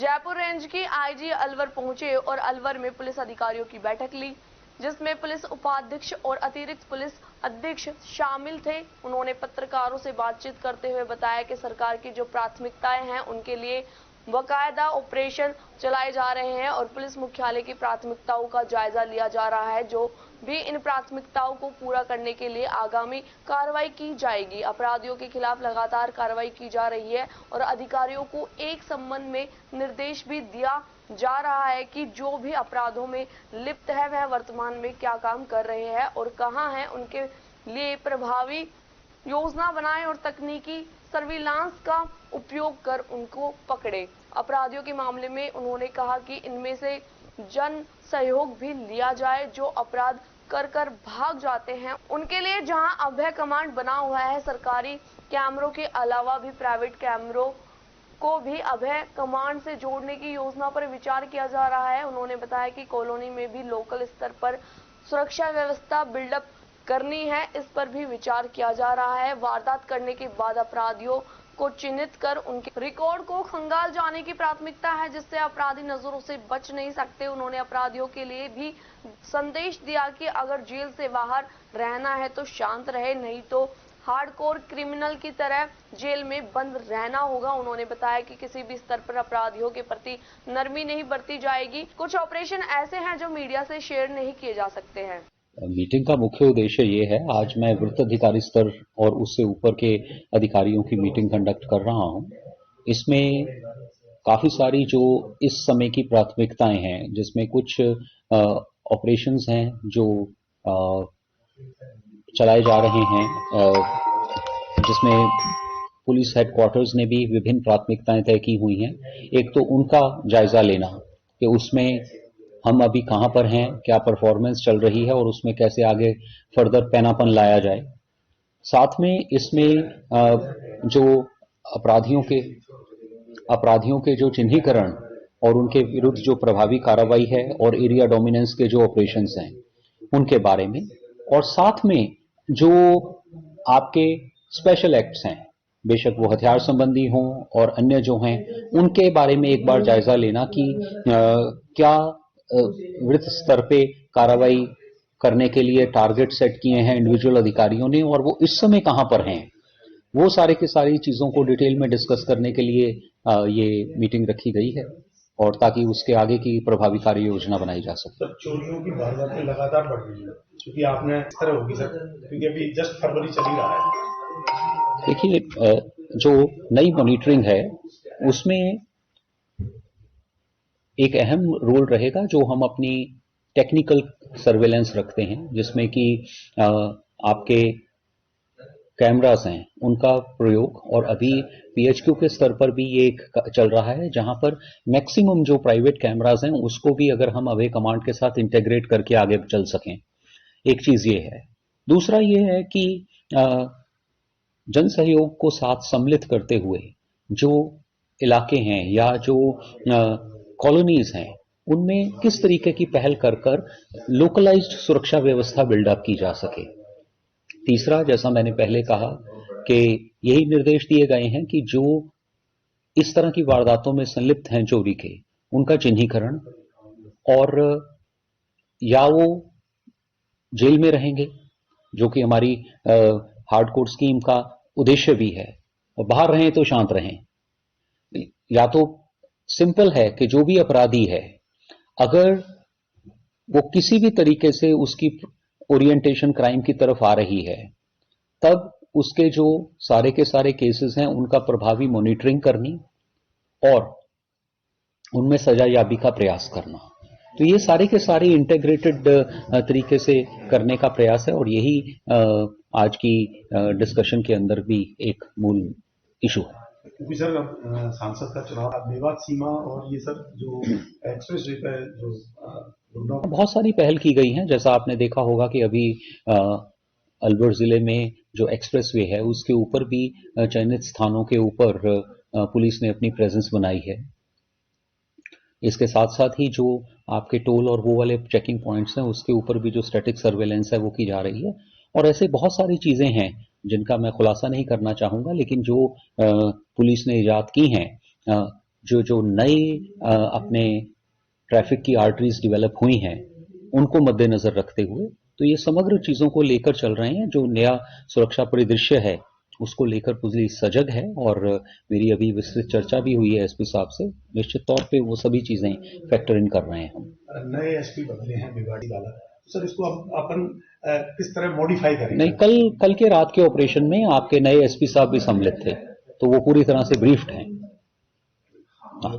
Jaipur range की IG Alwar पहुंचे और अलवर में पुलिस अधिकारियों की बैठक ली, जिसमें पुलिस उपाध्यक्ष और अतिरिक्त पुलिस अधीक्षक शामिल थे। उन्होंने पत्रकारों से बातचीत करते हुए बताया कि सरकार की जो प्राथमिकताएं हैं उनके लिए बाकायदा ऑपरेशन चलाए जा रहे हैं और पुलिस मुख्यालय की प्राथमिकताओं का जायजा लिया जा रहा है। जो भी इन प्राथमिकताओं को पूरा करने के लिए आगामी कार्रवाई की जाएगी। अपराधियों के खिलाफ लगातार कार्रवाई की जा रही है और अधिकारियों को एक संबंध में निर्देश भी दिया जा रहा है कि जो भी अपराधों में लिप्त है वह वर्तमान में क्या काम कर रहे हैं और कहां हैं, उनके लिए प्रभावी योजना बनाएं और तकनीकी सर्विलांस का उपयोग कर उनको पकड़े। अपराधियों के मामले में उन्होंने कहा कि इनमें से जन सहयोग भी लिया जाए। जो अपराध कर भाग जाते हैं उनके लिए जहां अभय कमांड बना हुआ है, सरकारी कैमरों के अलावा भी प्राइवेट कैमरों को भी अभय कमांड से जोड़ने की योजना पर विचार किया जा रहा है। उन्होंने बताया कि कॉलोनी में भी लोकल स्तर पर सुरक्षा व्यवस्था बिल्डअप करनी है, इस पर भी विचार किया जा रहा है। वारदात करने के बाद अपराधियों को चिन्हित कर उनके रिकॉर्ड को खंगाल जाने की प्राथमिकता है, जिससे अपराधी नजरों से बच नहीं सकते। उन्होंने अपराधियों के लिए भी संदेश दिया कि अगर जेल से बाहर रहना है तो शांत रहे, नहीं तो हार्डकोर क्रिमिनल की तरह जेल में बंद रहना होगा। उन्होंने बताया कि किसी भी स्तर पर अपराधियों के प्रति नरमी नहीं बरती जाएगी। कुछ ऑपरेशन ऐसे हैं जो मीडिया से शेयर नहीं किए जा सकते हैं। मीटिंग का मुख्य उद्देश्य ये है, आज मैं वृत्त अधिकारी स्तर और उससे ऊपर के अधिकारियों की मीटिंग कंडक्ट कर रहा हूं। इसमें काफी सारी जो इस समय की प्राथमिकताएं हैं, जिसमें कुछ ऑपरेशंस हैं जो चलाए जा रहे हैं, जिसमें पुलिस हेडक्वार्टर्स ने भी विभिन्न प्राथमिकताएं तय की हुई हैं। एक तो उनका जायजा लेना कि उसमें हम अभी कहां पर हैं, क्या परफॉर्मेंस चल रही है और उसमें कैसे आगे फर्दर पैनापन लाया जाए। साथ में इसमें जो अपराधियों के जो चिन्हीकरण और उनके विरुद्ध जो प्रभावी कार्रवाई है और एरिया डोमिनेंस के जो ऑपरेशंस हैं उनके बारे में, और साथ में जो आपके स्पेशल एक्ट्स हैं, बेशक वो हथियार संबंधी हों और अन्य जो हैं, उनके बारे में एक बार जायजा लेना कि क्या वृत्त स्तर पे कार्रवाई करने के लिए टारगेट सेट किए हैं इंडिविजुअल अधिकारियों ने और वो इस समय कहां पर हैं। वो सारे की सारी चीजों को डिटेल में डिस्कस करने के लिए ये मीटिंग रखी गई है और ताकि उसके आगे की प्रभावी कार्य योजना बनाई जा सके। सर, चोरियों की वारदातें लगातार बढ़ रही है, क्योंकि आपने इस तरह होगी सर, क्योंकि अभी जस्ट फरवरी चल ही रहा है। देखिए, जो नई मॉनिटरिंग है उसमें एक अहम रोल रहेगा जो हम अपनी टेक्निकल सर्वेलेंस रखते हैं, जिसमें कि आपके कैमरास हैं उनका प्रयोग, और अभी पीएचक्यू के स्तर पर भी ये एक चल रहा है जहां पर मैक्सिमम जो प्राइवेट कैमरास हैं उसको भी अगर हम अभय कमांड के साथ इंटीग्रेट करके आगे चल सकें। एक चीज ये है। दूसरा ये है कि जन सहयोग को साथ सम्मिलित करते हुए जो इलाके हैं या जो कॉलोनीज हैं उनमें किस तरीके की पहल कर लोकलाइज्ड सुरक्षा व्यवस्था बिल्डअप की जा सके। तीसरा, जैसा मैंने पहले कहा कि यही निर्देश दिए गए हैं कि जो इस तरह की वारदातों में संलिप्त हैं चोरी के, उनका चिन्हीकरण, और या वो जेल में रहेंगे जो कि हमारी हार्डकोर स्कीम का उद्देश्य भी है, और बाहर रहें तो शांत रहें। या तो सिंपल है कि जो भी अपराधी है अगर वो किसी भी तरीके से उसकी ओरिएंटेशन क्राइम की तरफ आ रही है, तब उसके जो सारे के सारे केसेस हैं उनका प्रभावी मॉनिटरिंग करनी और उनमें सजायाबी का प्रयास करना। तो ये सारे के सारे इंटीग्रेटेड तरीके से करने का प्रयास है और यही आज की डिस्कशन के अंदर भी एक मूल इशू है। क्योंकि सर सांसद का चुनाव, मेवात सीमा और ये सर जो एक्सप्रेस वे पे जो बहुत सारी पहल की गई हैं। जैसा आपने देखा होगा कि अभी अलवर जिले में जो एक्सप्रेस वे है उसके ऊपर भी चयनित स्थानों के ऊपर पुलिस ने अपनी प्रेजेंस बनाई है। इसके साथ साथ ही जो आपके टोल और वो वाले चेकिंग पॉइंट्स हैं उसके ऊपर भी जो स्टैटिक सर्वेलेंस है वो की जा रही है, और ऐसे बहुत सारी चीजें हैं जिनका मैं खुलासा नहीं करना चाहूंगा, लेकिन जो पुलिस ने इजाद की हैं जो जो नई अपने ट्रैफिक की आर्टरीज डेवलप हुई हैं उनको मद्देनजर रखते हुए तो ये समग्र चीजों को लेकर चल रहे हैं। जो नया सुरक्षा परिदृश्य है उसको लेकर पुलिस सजग है और मेरी अभी विस्तृत चर्चा भी हुई है एसपी साहब से। निश्चित तौर पे वो सभी चीजें फैक्टर इन कर रहे हैं हम। नए एसपी बदले हैं भिवाड़ी वाला, तो सर इसको अपन किस तरह मॉडिफाई करेंगे? नहीं, कल के रात के ऑपरेशन में आपके नए एसपी साहब भी सम्मिलित थे, तो वो पूरी तरह से ब्रीफ्ड हैं। हाँ।